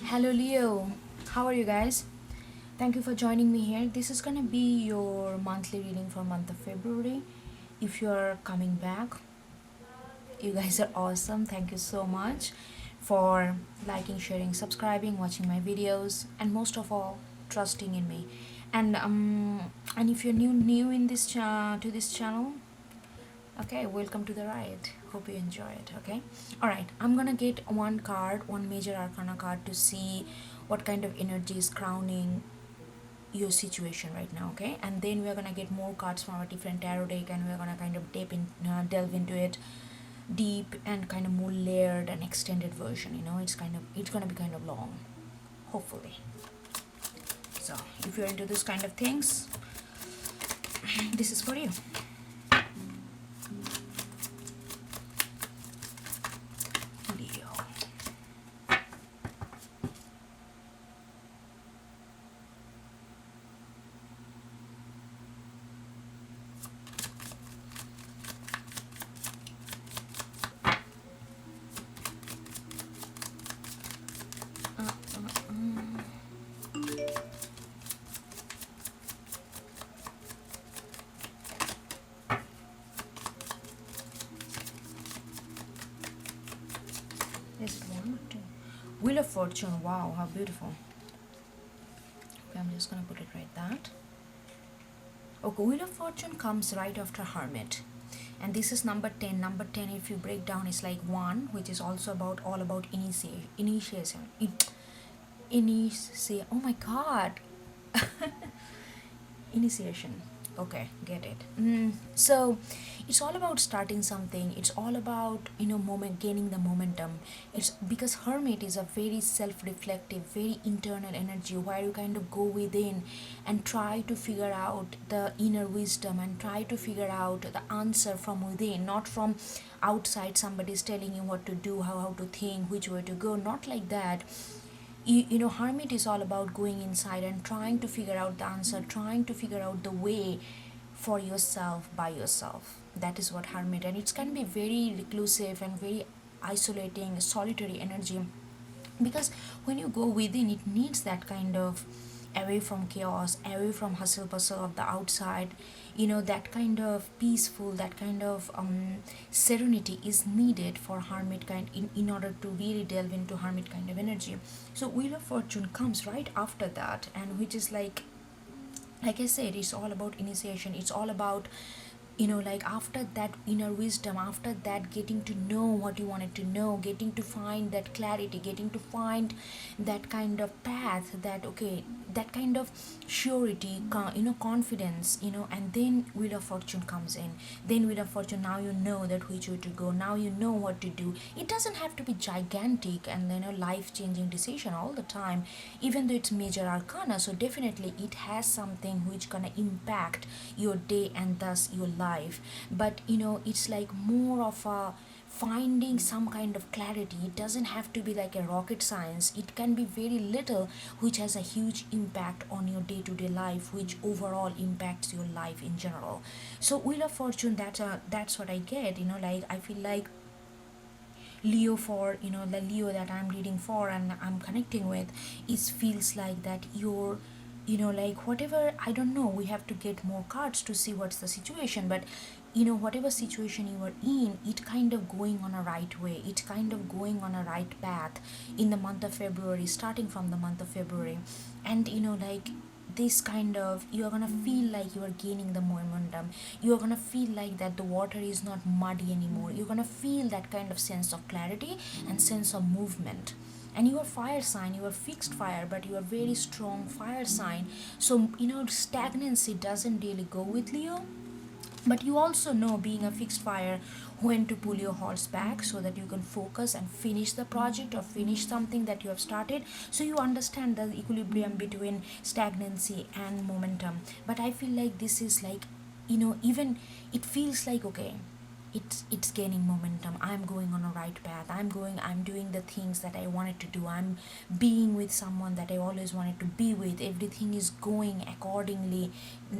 Hello Leo, how are you guys? Thank you for joining me here. This is gonna be your monthly reading for month of February. If you're coming back, you guys are awesome. Thank you so much for liking, sharing, subscribing, watching my videos, and most of all, trusting in me. And if you're new in to this channel, okay, welcome to the ride. Hope you enjoy it. Okay, all right. I'm gonna get one card, one major arcana card to see what kind of energy is crowning your situation right now. Okay, and then we're gonna get more cards from a different tarot deck, and we're gonna kind of delve into it deep and kind of more layered and extended version. It's gonna be kind of long, hopefully. So if you're into this kind of things, this is for you. Leo. This one or two. Wheel of Fortune. Wow, how beautiful. Okay, I'm just gonna put it right that. Okay, Wheel of Fortune comes right after Hermit. And this is number 10. Number 10, if you break down, is like 1, which is also about all about initiation. Oh my god. Initiation. Okay, get it. So it's all about starting something. It's all about gaining the momentum. It's because Hermit is a very self-reflective, very internal energy where you kind of go within and try to figure out the inner wisdom and try to figure out the answer from within, not from outside. Somebody's telling you what to do, how to think, which way to go. Not like that. Hermit is all about going inside and trying to figure out the answer, trying to figure out the way for yourself by yourself. That is what Hermit, and it can be very reclusive and very isolating, solitary energy, because when you go within, it needs that kind of away from chaos, away from hustle bustle of the outside. That kind of peaceful, that kind of serenity is needed for Hermit kind, in order to really delve into Hermit kind of energy. So Wheel of Fortune comes right after that, and which is like I said, it's all about initiation. It's all about like after that inner wisdom, after that getting to know what you wanted to know, getting to find that clarity, getting to find that kind of path, that okay, that kind of surety, confidence, and then Wheel of Fortune comes in. Then Wheel of Fortune, now you know that which way to go, now you know what to do. It doesn't have to be gigantic and life changing decision all the time, even though it's major arcana. So definitely it has something which gonna impact your day and thus your life. But it's like more of a finding some kind of clarity. It doesn't have to be like a rocket science. It can be very little which has a huge impact on your day-to-day life, which overall impacts your life in general. So Wheel of Fortune, that's what I get. Like I feel like Leo, for the Leo that I'm reading for and I'm connecting with, is feels like that you're like whatever, I don't know, we have to get more cards to see what's the situation, but whatever situation you are in, it kind of going on a right way, it kind of going on a right path in the month of February, starting from the month of February. And like this kind of, you're gonna feel like you are gaining the momentum, you're gonna feel like that the water is not muddy anymore, you're gonna feel that kind of sense of clarity and sense of movement. And you are fire sign, you are fixed fire, but you are very strong fire sign. So stagnancy doesn't really go with Leo, but you also know, being a fixed fire, when to pull your horse back so that you can focus and finish the project or finish something that you have started. So you understand the equilibrium between stagnancy and momentum. But I feel like this is like, even it feels like okay, it's gaining momentum. I'm going on a right path. I'm doing the things that I wanted to do. I'm being with someone that I always wanted to be with. Everything is going accordingly.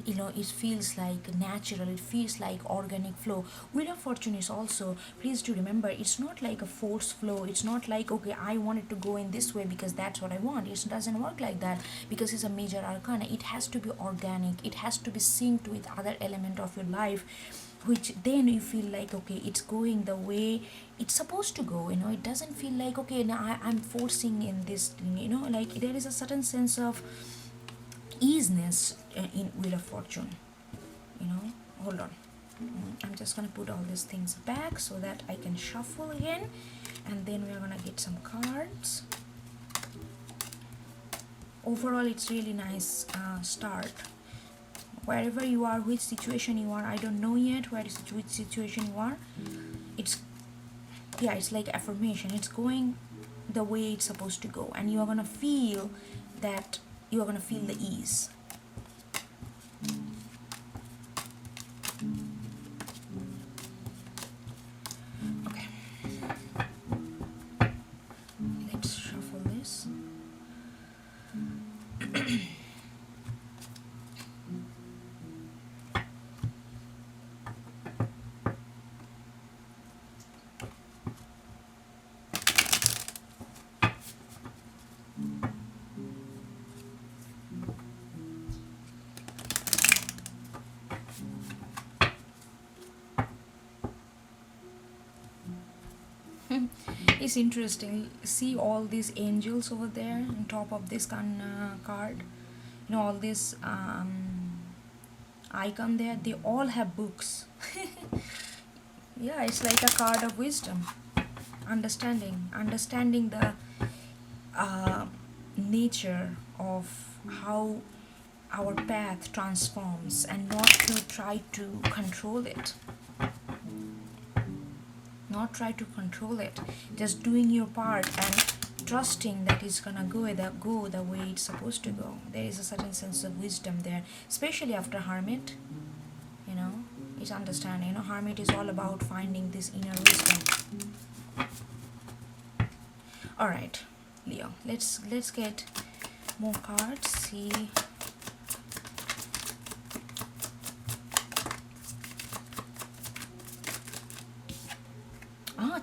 It feels like natural, it feels like organic flow. Wheel of Fortune is also, please do remember, it's not like a force flow. It's not like, okay, I wanted to go in this way because that's what I want. It doesn't work like that, because it's a major arcana. It has to be organic, it has to be synced with other element of your life, which then you feel like, okay, it's going the way it's supposed to go. It doesn't feel like, okay, now I'm forcing in this thing. Like there is a certain sense of easiness in Wheel of Fortune. Hold on. I'm just gonna put all these things back so that I can shuffle again, and then we're gonna get some cards. Overall, it's really nice start. Wherever you are, which situation you are, I don't know yet which situation you are. It's like affirmation. It's going the way it's supposed to go, and you're gonna feel that, you're gonna feel the ease. Okay, let's shuffle this. It's interesting. See all these angels over there on top of this card. All this icon there. They all have books. Yeah, it's like a card of wisdom. Understanding the nature of how our path transforms, and not to try to control it. Not try to control it, just doing your part and trusting that it's gonna go the way it's supposed to go. There is a certain sense of wisdom there, especially after Hermit. It's understanding. Hermit is all about finding this inner wisdom. All right, Leo, let's get more cards. See.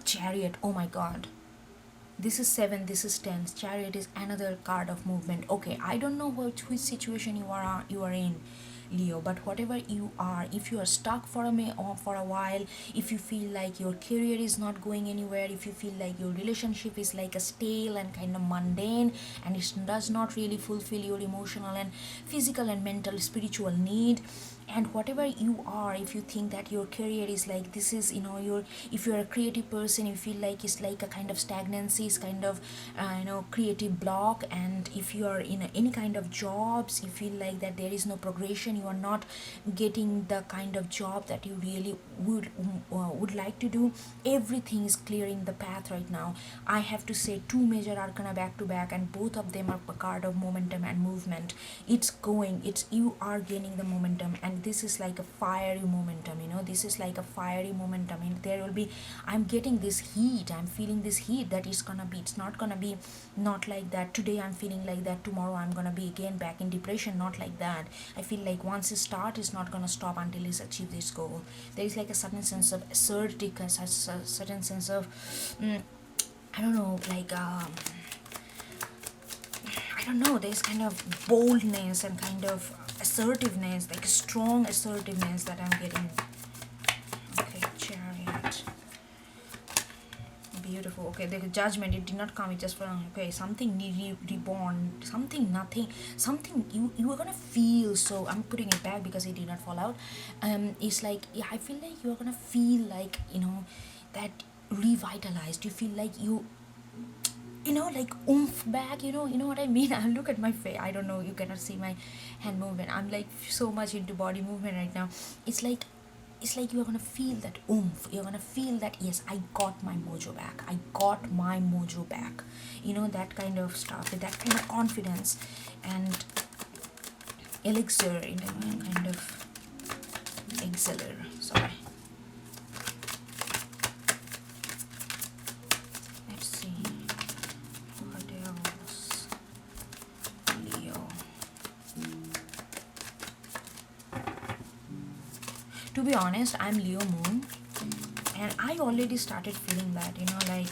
Chariot. Oh my god, this is 7, this is 10. Chariot is another card of movement. Okay, I don't know which situation you are in, Leo, but whatever you are, if you are stuck for a while, if you feel like your career is not going anywhere, if you feel like your relationship is like a stale and kind of mundane, and it does not really fulfill your emotional and physical and mental spiritual need, and whatever you are, if you think that your career is like, this is, if you're a creative person, you feel like it's like a kind of stagnancy, it's kind of creative block, and if you are in any kind of jobs, you feel like that there is no progression, you are not getting the kind of job that you really would like to do, everything is clearing the path right now. I have to say 2 major arcana back to back, and both of them are a card of momentum and movement. You are gaining the momentum, and this is like a fiery momentum. This is like a fiery momentum, and there will be, I'm getting this heat, I'm feeling this heat, that it's not gonna be not like that. Today I'm feeling like that, tomorrow I'm gonna be again back in depression. Not like that. I feel like once it starts, it's not gonna stop until it's achieved this goal. There is like a certain sense of assertive, a certain sense of I don't know, like I don't know, there's kind of boldness and kind of assertiveness, like a strong assertiveness that I'm getting. Okay, Chariot. Beautiful. Okay, the Judgment, it did not come, it just for, okay, something reborn, something you are gonna feel. So I'm putting it back because it did not fall out. It's like, yeah, I feel like you're gonna feel like, that revitalized. You feel like like oomph back, you know what I mean. I look at my face, I don't know, you cannot see my hand movement, I'm like so much into body movement right now. It's like you're gonna feel that oomph, you're gonna feel that, yes, I got my mojo back, that kind of stuff, with that kind of confidence and elixir, kind of exceler, sorry. To be honest, I'm Leo Moon, and I already started feeling that, like,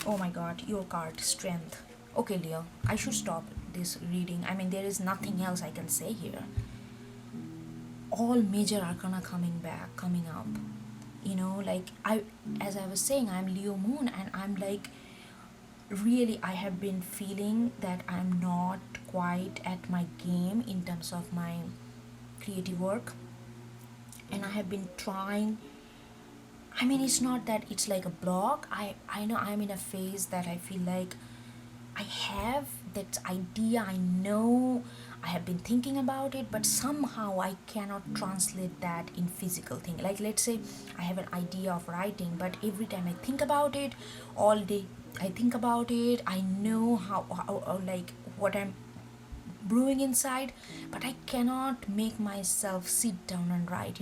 oh my god, your card, Strength. Okay, Leo, I should stop this reading. I mean, there is nothing else I can say here. All major arcana coming up. Like, as I was saying, I'm Leo Moon, and I'm like, really, I have been feeling that I'm not quite at my game in terms of my creative work, and I have been trying. I mean, it's not that it's like a block. I know I'm in a phase that I feel like I have that idea. I know I have been thinking about it, but somehow I cannot translate that in physical thing. Like, let's say I have an idea of writing, but every time I think about it, all day I think about it. I know how like what I'm brewing inside, but I cannot make myself sit down and write.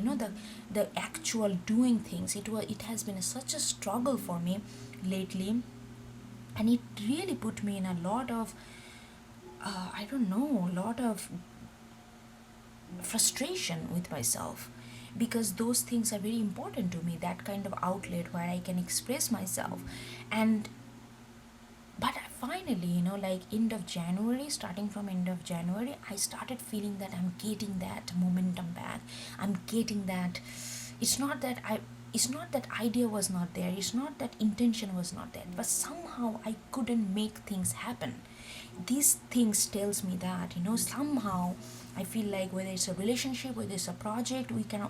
The actual doing things. It has been such a struggle for me lately, and it really put me in a lot of I don't know, a lot of frustration with myself, because those things are very important to me, that kind of outlet where I can express myself. And but finally, like end of January, starting from end of January, I started feeling that I'm getting that momentum back. I'm getting that. It's not that idea was not there, it's not that intention was not there, but somehow I couldn't make things happen. These things tells me that, somehow I feel like whether it's a relationship, whether it's a project, we can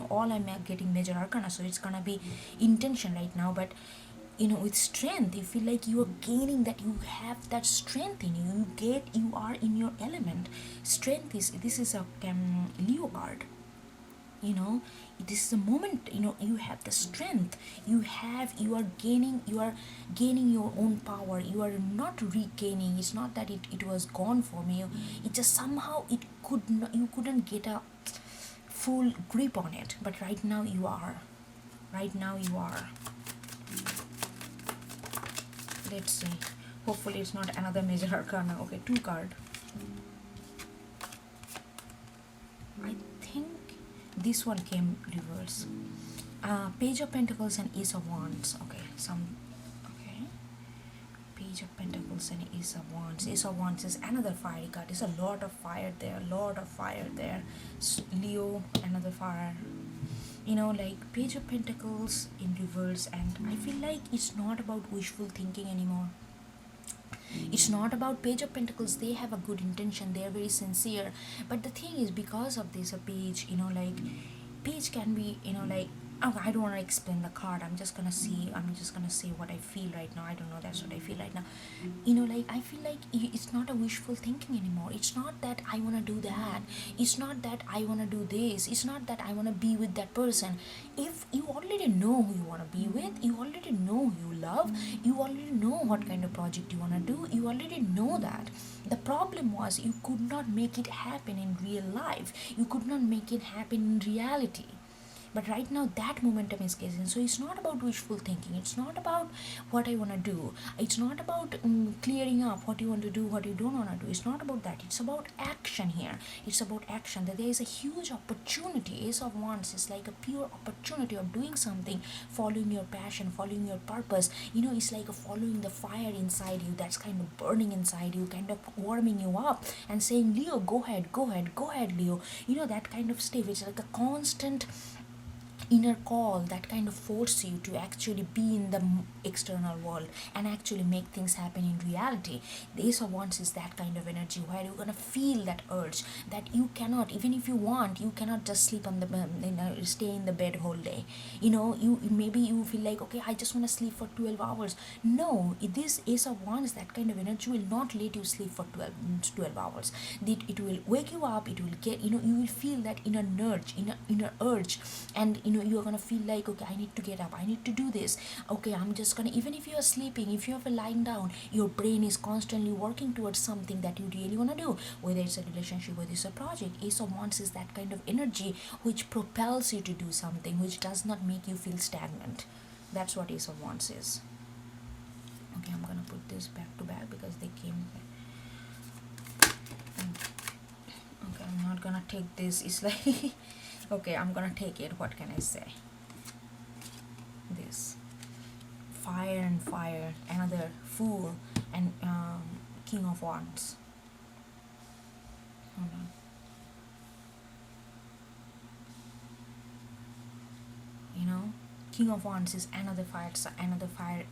all I'm getting major arcana, so it's gonna be intention right now. But with strength, you feel like you are gaining that, you have that strength in you, you are in your element. Strength is, this is a Leo card. This is a moment, you have the strength, you are gaining your own power, you are not regaining. It's not that it was gone from you, it just somehow you couldn't get a full grip on it, but right now you are. Let's see, hopefully it's not another major arcana. Okay, two card. I think this one came reverse. Page of Pentacles and Ace of Wands. Okay. Page of Pentacles and Ace of Wands. Ace of Wands is another fiery card. There's a lot of fire there. Leo, another fire. Like Page of Pentacles in reverse, and I feel like it's not about wishful thinking anymore. It's not about Page of Pentacles. They have a good intention, they are very sincere, but the thing is, because of this a page, like page can be, like, oh, I don't want to explain the card. I'm just gonna say what I feel right now. I don't know, that's what I feel right now. Like, I feel like it's not a wishful thinking anymore. It's not that I want to do that, it's not that I want to do this, it's not that I want to be with that person. If you already know who you want to be with, you already know who you love, you already know what kind of project you want to do, you already know that. The problem was, you could not make it happen in real life, you could not make it happen in reality. But right now that momentum is getting. So it's not about wishful thinking, it's not about what I want to do, it's not about clearing up what you want to do, what you don't want to do. It's not about that, it's about action here. It's about action, that there is a huge opportunity. Ace of Wands is like a pure opportunity of doing something, following your passion, following your purpose. It's like following the fire inside you that's kind of burning inside you, kind of warming you up and saying, Leo, go ahead, Leo. That kind of stuff. It's like a constant inner call that kind of force you to actually be in the external world and actually make things happen in reality. The Ace of Wands is that kind of energy where you're gonna feel that urge that you cannot, even if you want, you cannot just sleep on the stay in the bed whole day. You maybe you feel like, okay, I just want to sleep for 12 hours. No, this Ace of Wands, that kind of energy will not let you sleep for 12 hours. It will wake you up, it will get, you will feel that inner urge, and you're gonna feel like, okay, I need to get up, I need to do this. Okay, I'm just gonna, even if you're sleeping, if you're lying down, your brain is constantly working towards something that you really want to do, whether it's a relationship, whether it's a project. Ace of Wands is that kind of energy which propels you to do something, which does not make you feel stagnant. That's what Ace of Wands is. Okay, I'm gonna put this back to back because they came. Okay, I'm not gonna take this. It's like Okay, I'm gonna take it. What can I say? This fire and fire, another fool, and king of wands. Hold on. You know, king of wands is another fire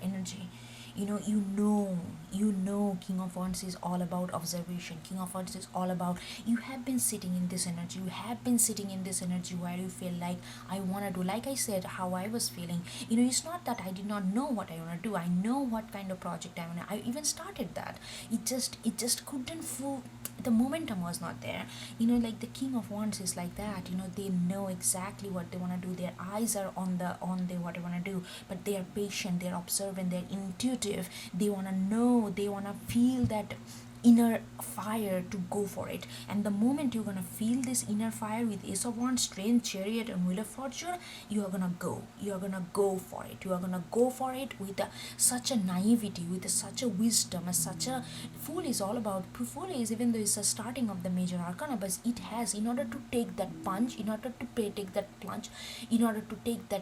energy. You know king of wands is all about observation. King of wands is all about, you have been sitting in this energy, where you feel like, I want to do, like I said, how I was feeling. It's not that I did not know what I want to do. I know what kind of project I even started that. It just couldn't fool. The momentum was not there. Like the king of wands is like that. They know exactly what they want to do. Their eyes are on what they want to do, but they are patient, they're observant, they're intuitive. They want to know, they want to feel that inner fire to go for it. And the moment you're gonna feel this inner fire with ace of wands, strength, chariot, and wheel of fortune, you're gonna go for it. You are gonna go for it with such a naivety, with such a wisdom, such a fool is all about. Fool is, even though it's a starting of the major arcana, but it has, in order to take that punch, in order to take that plunge, in order to take that,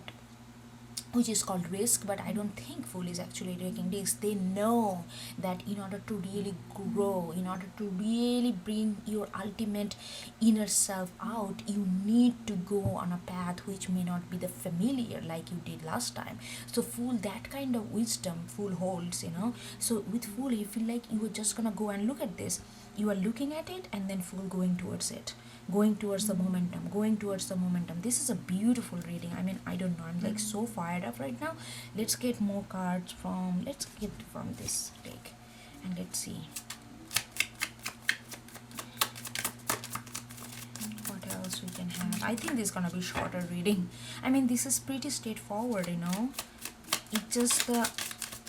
which is called risk. But I don't think fool is actually taking risk. They know that in order to really grow, in order to really bring your ultimate inner self out, you need to go on a path which may not be the familiar like you did last time. So fool, that kind of wisdom fool holds. So with fool, you feel like you are just gonna go and look at this. You are looking at it, and then fool going towards it, going towards the momentum, going towards the momentum. This is a beautiful reading. I mean, I don't know, I'm like so fired up right now. Let's get more cards from this deck, and let's see what else we can have. I think this is gonna be shorter reading. I mean, this is pretty straightforward. It's just the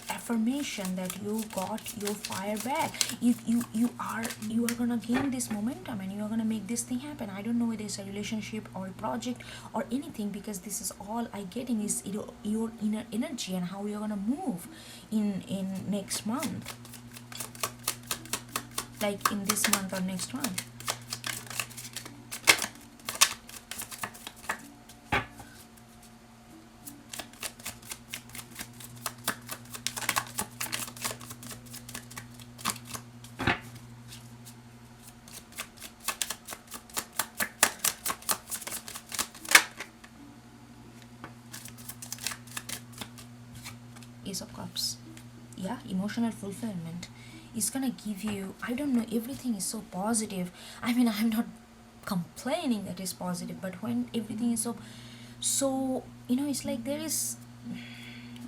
affirmation that you got your fire back. You are gonna gain this momentum, and you are gonna make this thing happen. I don't know whether it's a relationship or a project or anything, because this is all I getting is your inner energy and how you're gonna move in next month, like in this month or next month. Ace of Cups. Yeah, emotional fulfillment is gonna give you, I don't know, everything is so positive. I mean, I'm not complaining that it's positive, but when everything is so it's like there is,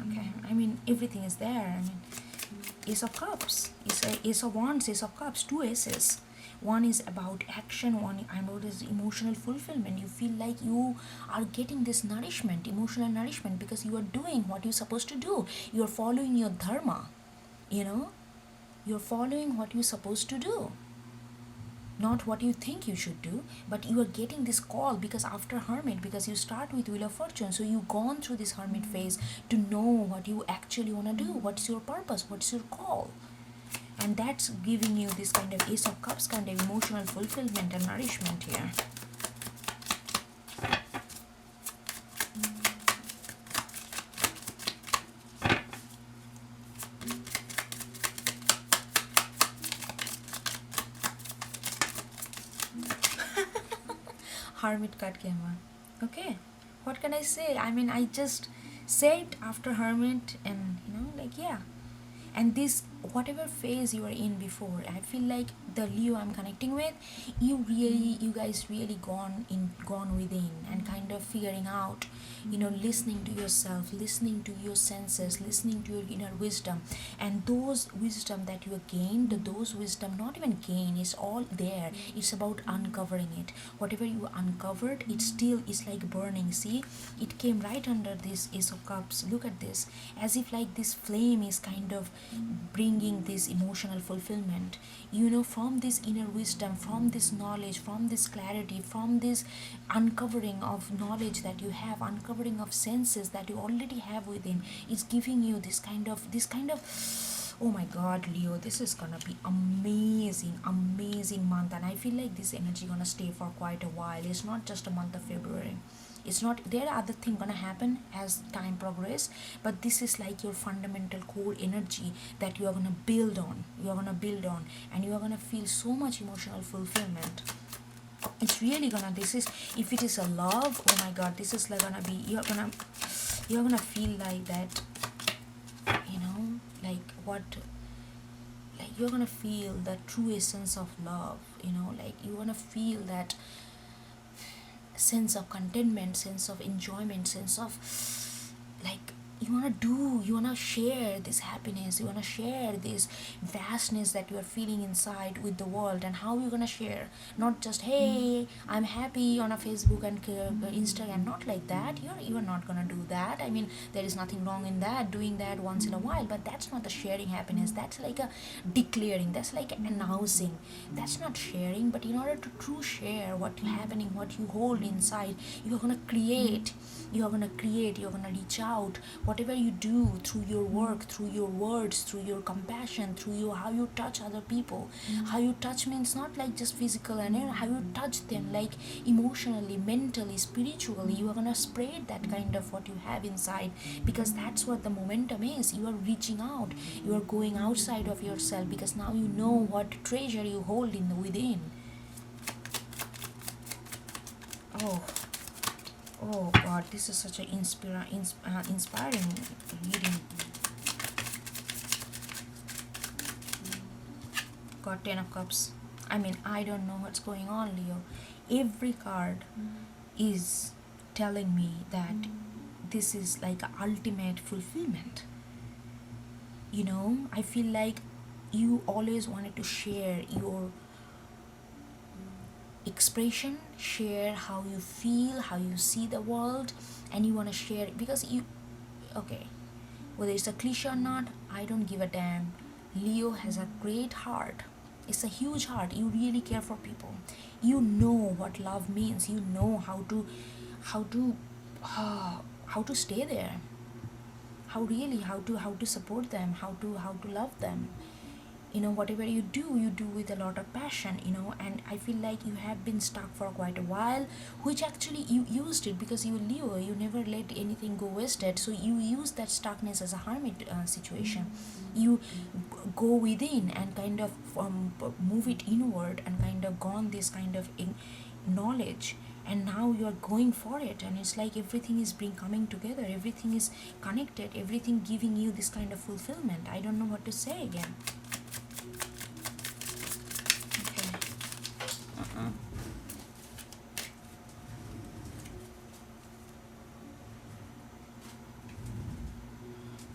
okay, I mean, everything is there. I mean, Ace of Cups, Ace of Wands, Ace of Cups, two aces. One is about action, one about is emotional fulfillment. You feel like you are getting this nourishment, emotional nourishment, because you are doing what you're supposed to do. You're following your dharma, you know? You're following what you're supposed to do. Not what you think you should do, but you are getting this call, because after Hermit, because you start with Wheel of Fortune, so you've gone through this Hermit phase to know what you actually want to do, what's your purpose, what's your call. And that's giving you this kind of Ace of Cups, kind of emotional fulfillment and nourishment here. Hermit card came on. Okay, what can I say? I mean, I just said after Hermit, and like, yeah. And this, whatever phase you were in before, I feel like the Leo I'm connecting with, you guys really gone within and kind of figuring out, listening to yourself, listening to your senses, listening to your inner wisdom. And those wisdom that you gained, those wisdom, not even gain, is all there. It's about uncovering it. Whatever you uncovered, it still is like burning. See, it came right under this Ace of Cups. Look at this, as if like this flame is kind of bringing this emotional fulfillment, from this inner wisdom, from this knowledge, from this clarity, from this uncovering of knowledge that you have, uncovering of senses that you already have within, is giving you this kind of Oh my god, Leo, this is gonna be amazing, amazing month, and I feel like this energy gonna stay for quite a while. It's not just a month of February. It's not, there are other things gonna happen as time progress, but this is like your fundamental core energy that you are gonna build on. You are gonna build on, and you are gonna feel so much emotional fulfillment. It's really gonna, this is, if it is a love, oh my god, this is like gonna be, you're gonna feel like that, you know, like what, like you're gonna feel the true essence of love, you know, like you're gonna feel that sense of contentment, sense of enjoyment, sense of like you wanna share this happiness, you wanna share this vastness that you are feeling inside with the world. And how you gonna share? Not just, hey, I'm happy on a Facebook and Instagram, not like that. You're not gonna do that. I mean, there is nothing wrong in that, doing that once in a while, but that's not the sharing happiness. That's like a declaring, that's like announcing. That's not sharing. But in order to true share what you happening, what you hold inside, you're gonna create, you're gonna reach out. Whatever you do through your work, through your words, through your compassion, through your, how you touch other people. How you touch means not like just physical and how you touch them, like emotionally, mentally, spiritually. You are gonna spread that kind of what you have inside, because that's what the momentum is. You are reaching out, you are going outside of yourself, because now you know what treasure you hold in the within. Oh, oh god, this is such an inspiring reading. Got 10 of cups. I mean, I don't know what's going on, Leo. Every card is telling me that this is like ultimate fulfillment. You know, I feel like you always wanted to share your expression, share how you feel, how you see the world, and you want to share it because you, okay, whether it's a cliche or not, I don't give a damn. Leo has a great heart. It's a huge heart. You really care for people. You know what love means. You know how to how to stay there. How to support them, how to love them. You know, whatever you do with a lot of passion, you know. And I feel like you have been stuck for quite a while, which actually you used it because you Leo, you never let anything go wasted. So you use that stuckness as a hermit situation. You go within and kind of move it inward and kind of gone this kind of knowledge, and now you are going for it. And it's like everything is being coming together, everything is connected, everything giving you this kind of fulfillment. I don't know what to say again.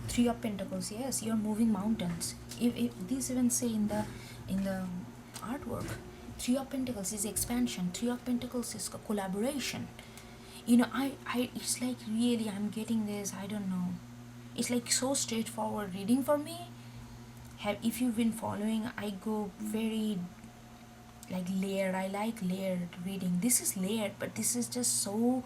Three of Pentacles, yes, you're moving mountains. If these even say in the artwork, Three of Pentacles is expansion. Three of Pentacles is collaboration. You know, I it's like really I'm getting this. I don't know. It's like so straightforward reading for me. If you've been following, I go very like layered. I like layered reading. This is layered, but this is just so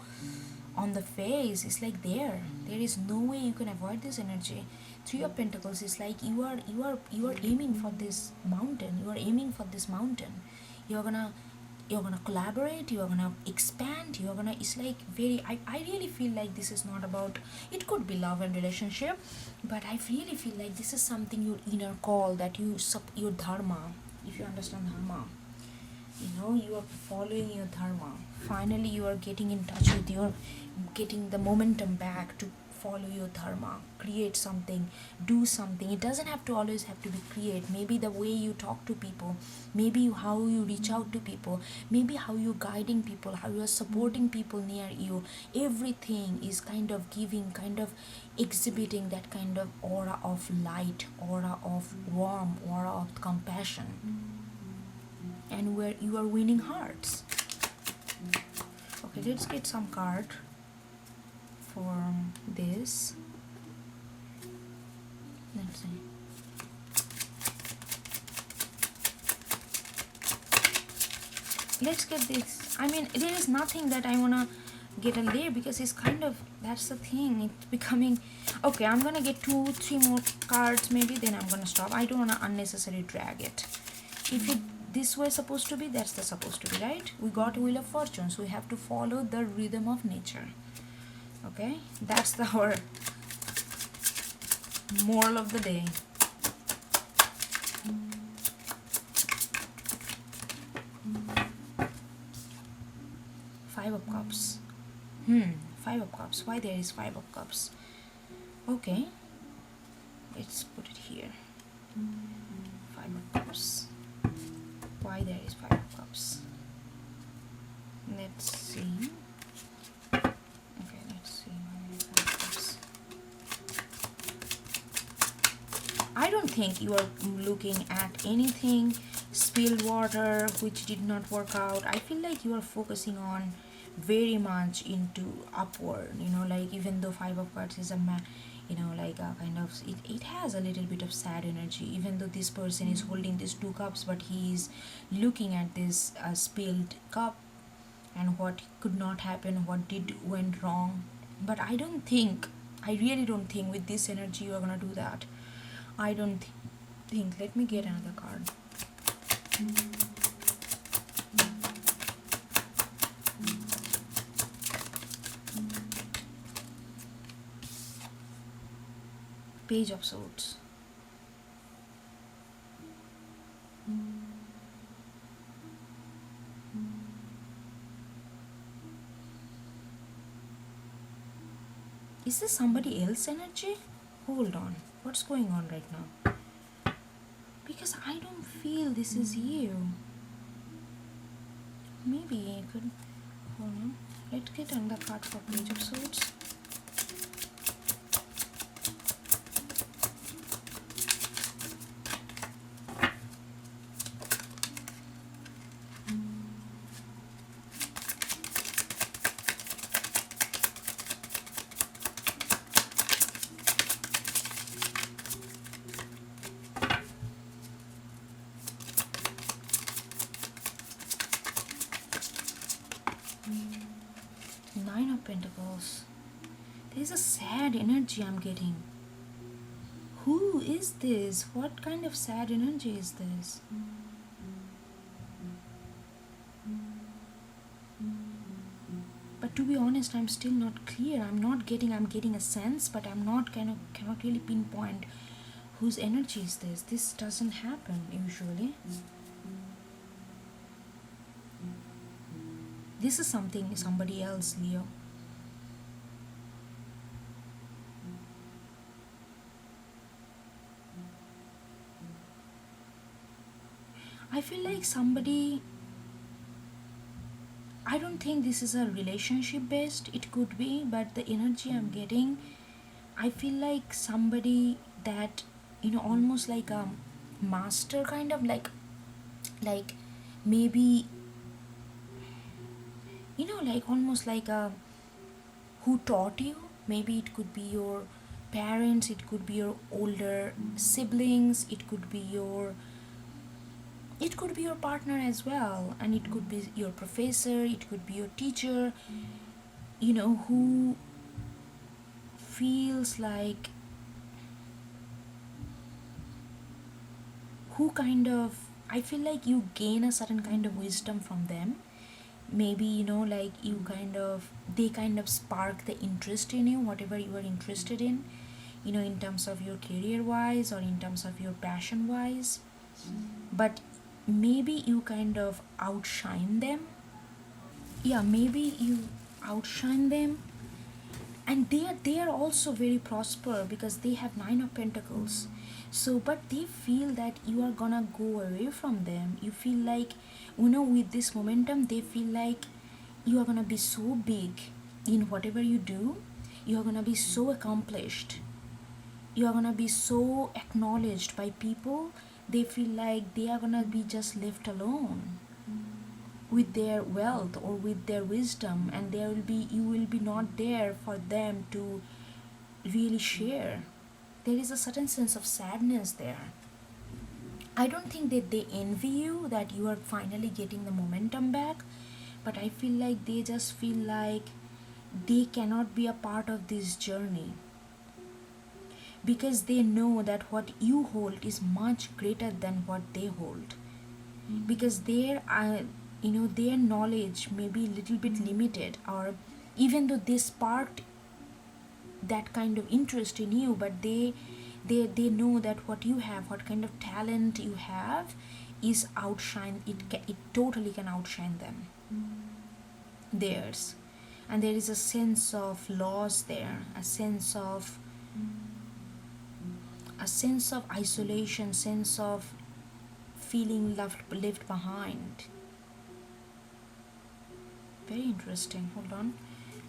on the face. It's like there is no way you can avoid this energy. Three of Pentacles is like you are aiming for this mountain. You are aiming for this mountain. You're gonna collaborate, you're gonna expand, you're gonna, it's like very, I really feel like this is not about, it could be love and relationship, but I really feel like this is something your inner call, that your dharma, if you understand dharma. You know, you are following your dharma. Finally you are getting in touch with your, getting the momentum back to follow your dharma, create something, do something. It doesn't have to always have to be create. Maybe the way you talk to people, maybe how you reach out to people, maybe how you're guiding people, how you're supporting people near you. Everything is kind of giving, kind of exhibiting that kind of aura of light, aura of warmth, aura of compassion, and where you are winning hearts. Okay, let's get some card for this. Let's see. Let's get this. I mean, there is nothing that I wanna get a layer, because it's kind of, that's the thing, it's becoming. Okay, I'm gonna get 2-3 more cards maybe, then I'm gonna stop. I don't want to unnecessarily drag it. If it this way supposed to be, that's the supposed to be, right? We got Wheel of Fortune, so we have to follow the rhythm of nature. Okay, that's our moral of the day. Five of Cups. Five of Cups. Why there is Five of Cups? Okay, let's put it here. Five of Cups. Why there is Five of Cups? Let's see. Okay, let's see why there is Five of Cups. I don't think you are looking at anything spilled water which did not work out. I feel like you are focusing on very much into upward, like even though Five of Cups is a like a kind of, it has a little bit of sad energy, even though this person is holding these 2 cups, but he is looking at this spilled cup and what could not happen, what did went wrong. But I really don't think with this energy you are gonna do that. I don't think. Let me get another card. Page of Swords. Is this somebody else's energy? Hold on. What's going on right now? Because I don't feel this is you. Maybe you could. Hold on. Let's get another card for Page of Swords. Nine of Pentacles. There's a sad energy I'm getting. Who is this? What kind of sad energy is this? But to be honest, I'm still not clear. I'm getting a sense, but cannot really pinpoint whose energy is this. This doesn't happen usually. This is somebody else, Leo. I feel like somebody, I don't think this is a relationship based. It could be, but the energy I'm getting, I feel like somebody that, almost like a master, kind of like maybe, like almost like a, who taught you. Maybe it could be your parents, it could be your older siblings, it could be your partner as well, and it could be your professor, it could be your teacher, who feels like, who kind of, I feel like you gain a certain kind of wisdom from them. Maybe like they kind of spark the interest in you, whatever you are interested in, in terms of your career wise or in terms of your passion wise. But maybe you kind of outshine them. Yeah, maybe you outshine them, and they are also very prosper because they have 9 of Pentacles. So but they feel that you are gonna go away from them. You feel like, with this momentum, they feel like you are gonna be so big in whatever you do. You are gonna be so accomplished, you are gonna be so acknowledged by people. They feel like they are gonna be just left alone with their wealth or with their wisdom, and you will be not there for them to really share. There is a certain sense of sadness there. I don't think that they envy you that you are finally getting the momentum back, but I feel like they just feel like they cannot be a part of this journey, because they know that what you hold is much greater than what they hold, because their knowledge may be a little bit limited, or even though they sparked that kind of interest in you, but they know that what you have, what kind of talent you have, is outshine it totally can outshine them, theirs. And there is a sense of loss there, a sense of isolation, sense of feeling left behind. Very interesting. Hold on,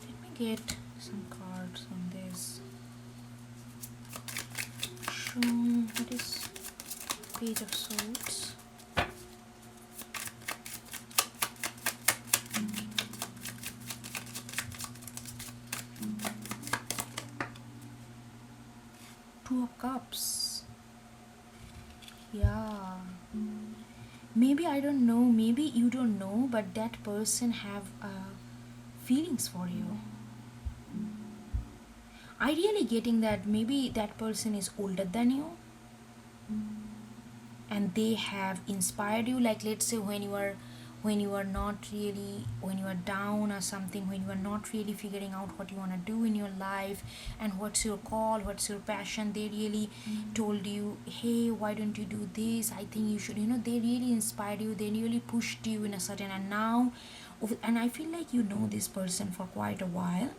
let me get some cards on this. What is Page of Swords? Two of Cups. Yeah. Maybe, I don't know, maybe you don't know, but that person have feelings for you. I really getting that maybe that person is older than you, and they have inspired you, like let's say when you are not really, when you are down or something, when you are not really figuring out what you want to do in your life and what's your call, what's your passion, they really told you, hey, why don't you do this, I think you should, they really inspired you, they really pushed you in a certain, and now, and I feel like you know this person for quite a while.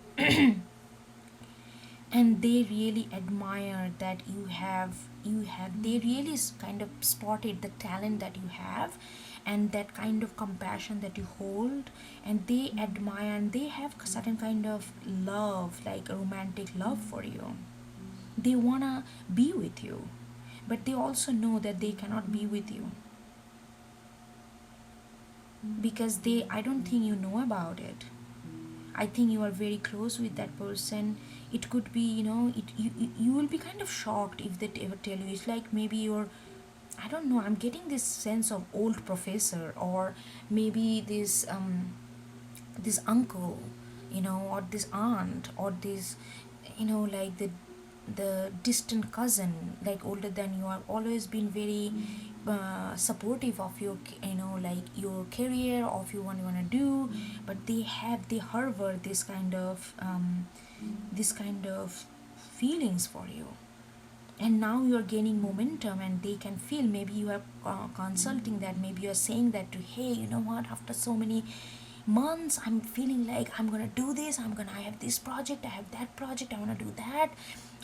And they really admire that you have they really kind of spotted the talent that you have, and that kind of compassion that you hold, and they admire, and they have certain kind of love, like a romantic love for you. They wanna be with you, but they also know that they cannot be with you, because I don't think you know about it. I think you are very close with that person. It could be, you will be kind of shocked if they ever tell you. It's like maybe you're, I don't know, I'm getting this sense of old professor, or maybe this uncle, or this aunt, or this, like the distant cousin, like older than you, have always been very supportive of your, like your career, of you what you want to do, but they harbor this kind of feelings for you, and now you are gaining momentum, and they can feel, maybe you are consulting that, maybe you are saying that to, hey, you know what, after so many months, I'm feeling like I'm gonna do this, I have this project, I have that project, I want to do that,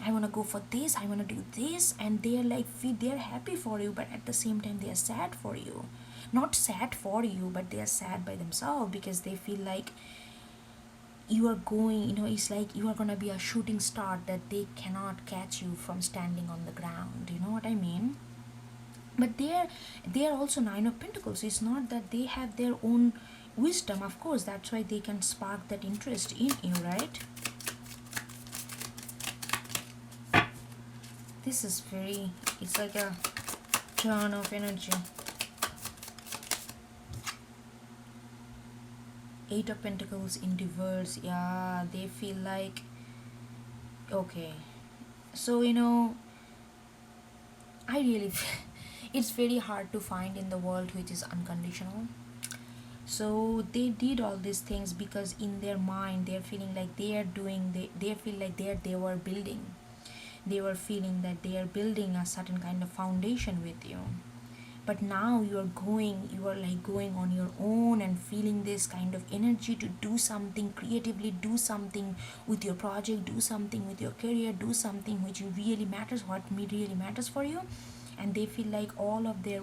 I want to go for this, I want to do this, and they're like, they're happy for you, but at the same time they are sad for you. Not sad for you, but they are sad by themselves, because they feel like you are going, it's like you are going to be a shooting star that they cannot catch you from standing on the ground, you know what I mean? But they are also Nine of Pentacles. It's not that they have their own wisdom, of course, that's why they can spark that interest in you, right? This is very, it's like a turn of energy. Eight of Pentacles in reverse. Yeah, they feel like, okay, so I really it's very hard to find in the world which is unconditional. So they did all these things because in their mind they're feeling like they feel like they were building, they were feeling that they are building a certain kind of foundation with you. But now you are like going on your own and feeling this kind of energy to do something creatively, do something with your project, do something with your career, do something which really matters, what really matters for you. And they feel like all of their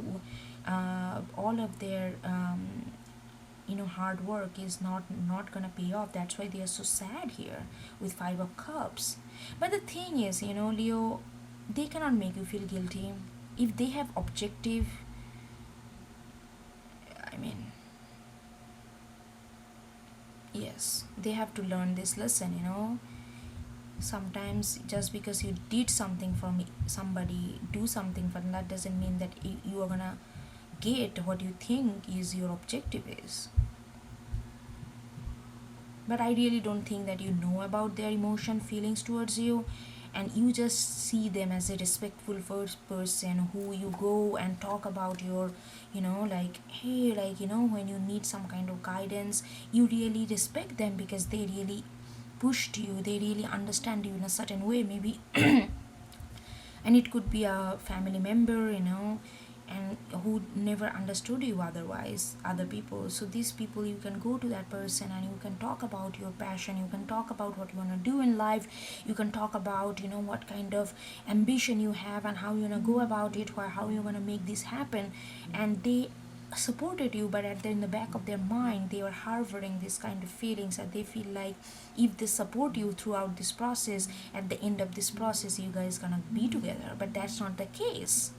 hard work is not gonna pay off. That's why they are so sad here with Five of Cups. But the thing is, Leo, they cannot make you feel guilty if they have objective. I mean, yes, they have to learn this lesson. Sometimes just because you did something for somebody, do something for them, that doesn't mean that you are gonna get what you think is your objective is. but I really don't think that you know about their emotion feelings towards you, and you just see them as a respectful first person who you go and talk about your, like, hey, like, when you need some kind of guidance, you really respect them because they really pushed you, they really understand you in a certain way, maybe. And it could be a family member, and who never understood you otherwise, other people. So these people, you can go to that person and you can talk about your passion, you can talk about what you want to do in life, you can talk about, what kind of ambition you have and how you want to go about it, or how you want to make this happen. And they supported you, but in the back of their mind they are harboring this kind of feelings, that they feel like if they support you throughout this process, at the end of this process you guys gonna be together, but that's not the case.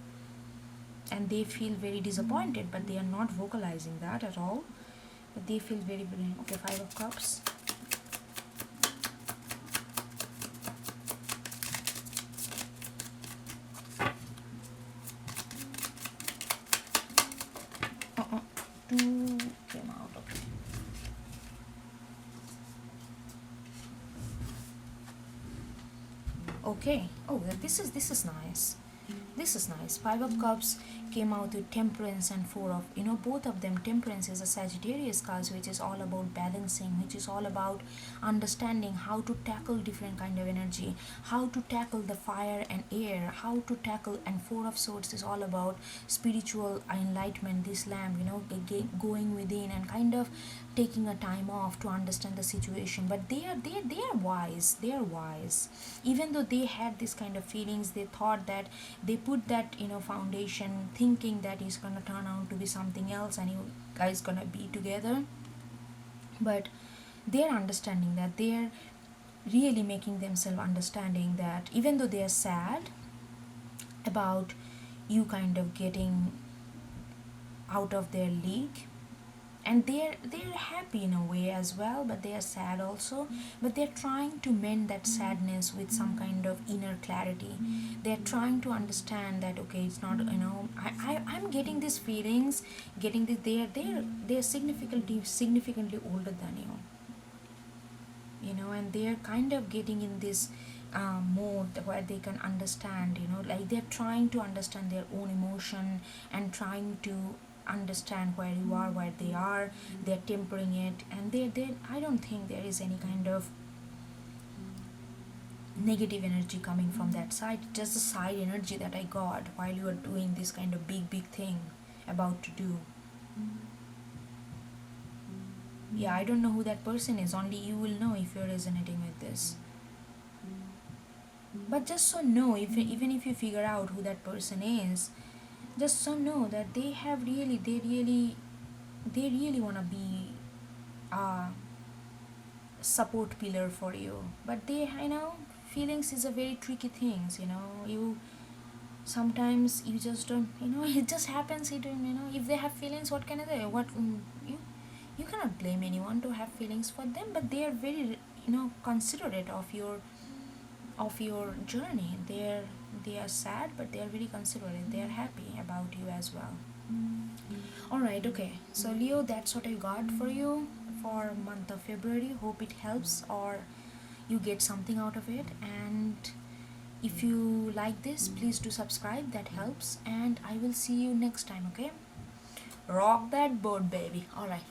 And they feel very disappointed, but they are not vocalizing that at all, but they feel very, very okay. Five of Cups. Two came out. Okay. Okay. Oh, this is nice. This is nice. Five of Cups came out with Temperance and Four of, both of them. Temperance is a Sagittarius card, which is all about balancing, which is all about understanding how to tackle different kind of energy, how to tackle the fire and air, how to tackle. And Four of Swords is all about spiritual enlightenment. This lamb, going within and kind of taking a time off to understand the situation. But they are wise. They are wise. Even though they had this kind of feelings, they thought that they put that, foundation, thinking that it's gonna turn out to be something else and you guys gonna be together. But they're understanding that, they're really making themselves understanding that even though they're sad about you kind of getting out of their league, and they're happy in a way as well, but they are sad also. But they're trying to mend that sadness with some kind of inner clarity. They're trying to understand that, okay, it's not, I'm getting these feelings, getting this. They're significantly older than you, and they're kind of getting in this mode where they can understand, like they're trying to understand their own emotion and trying to understand where you are, where they are. They're tempering it, and they I don't think there is any kind of negative energy coming from that side, just the side energy that I got while you are doing this kind of big thing about to do. Yeah, I don't know who that person is, only you will know if you're resonating with this. But just so know, if even if you figure out who that person is, just so know that they really want to be a support pillar for you. But feelings is a very tricky things. You sometimes you just don't. It just happens. It don't. If they have feelings, what can I do? You cannot blame anyone to have feelings for them, but they are very considerate of your journey. They are sad, but they are very considerate. They are happy about you as well. All right, okay. So Leo, that's what I got for you for month of February. Hope it helps or you get something out of it. And if you like this, please do subscribe. That helps. And I will see you next time. Okay. Rock that boat, baby. All right.